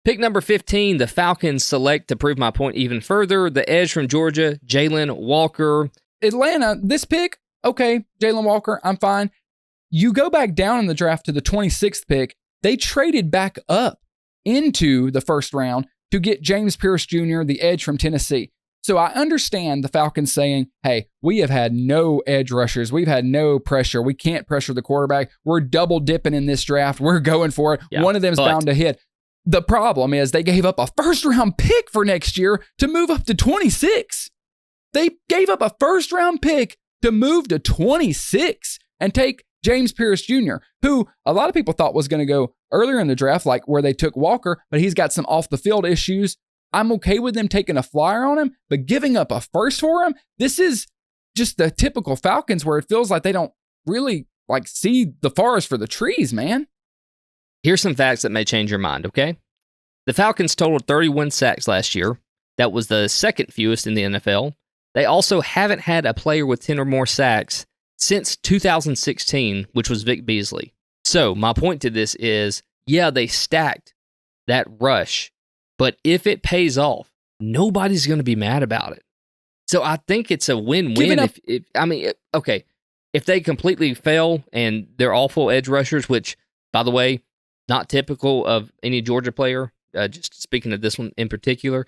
Pick number 15, the Falcons select, to prove my point even further, the edge from Georgia, Jalon Walker. Atlanta, this pick, okay, Jalon Walker, I'm fine. You go back down in the draft to the 26th pick, they traded back up into the first round to get James Pearce Jr., the edge from Tennessee. So I understand the Falcons saying, hey, we have had no edge rushers. We've had no pressure. We can't pressure the quarterback. We're double dipping in this draft. We're going for it. One of them's bound to hit. The problem is they gave up a first-round pick for next year to move up to 26. They gave up a first-round pick to move to 26 and take James Pearce Jr., who a lot of people thought was going to go earlier in the draft, like where they took Walker, but he's got some off-the-field issues. I'm okay with them taking a flyer on him, but giving up a first for him, this is just the typical Falcons where it feels like they don't really see the forest for the trees, man. Here's some facts that may change your mind, okay? The Falcons totaled 31 sacks last year. That was the second fewest in the NFL. They also haven't had a player with 10 or more sacks since 2016, which was Vic Beasley. So my point to this is, yeah, they stacked that rush, but if it pays off, nobody's going to be mad about it. So I think it's a win-win. If they completely fail and they're awful edge rushers, which, by the way, not typical of any Georgia player, just speaking of this one in particular,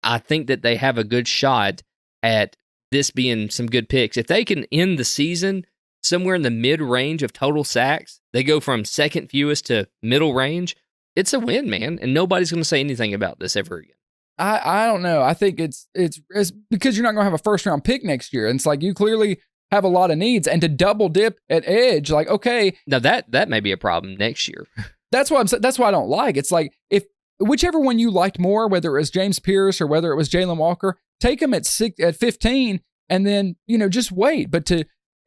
I think that they have a good shot at this being some good picks. If they can end the season somewhere in the mid-range of total sacks, they go from second fewest to middle range, it's a win, man, and nobody's going to say anything about this ever again. I don't know. I think it's because you're not going to have a first-round pick next year. And it's like you clearly have a lot of needs, and to double dip at edge, like, okay. Now that may be a problem next year. That's why I don't like. It's like if whichever one you liked more, whether it was James Pearce or whether it was Jalon Walker, take them at 15, and then just wait. But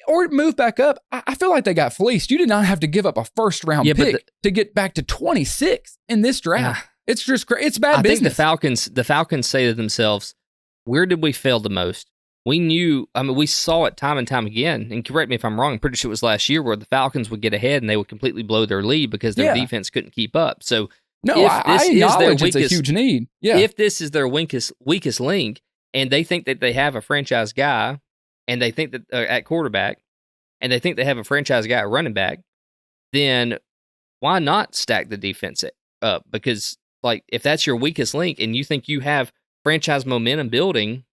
or move back up. I feel like they got fleeced. You did not have to give up a first round pick to get back to 26 in this draft. It's just it's bad business. I think the Falcons say to themselves, "Where did we fail the most?" We knew, we saw it time and time again, and correct me if I'm wrong, I'm pretty sure it was last year where the Falcons would get ahead and they would completely blow their lead because their defense couldn't keep up. So, I acknowledge it's a huge need. Yeah. If this is their weakest link, and they think that they have a franchise guy, and they think that at quarterback, and they think they have a franchise guy at running back, then why not stack the defense up? Because, if that's your weakest link and you think you have franchise momentum building,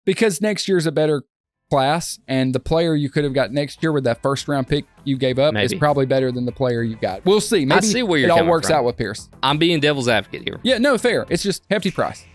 because next year's a better class, and the player you could have got next year with that first round pick you gave up is probably better than the player you got. We'll see. Maybe I see where it all works out with Pearce. I'm being devil's advocate here. Yeah, no, fair. It's just hefty price.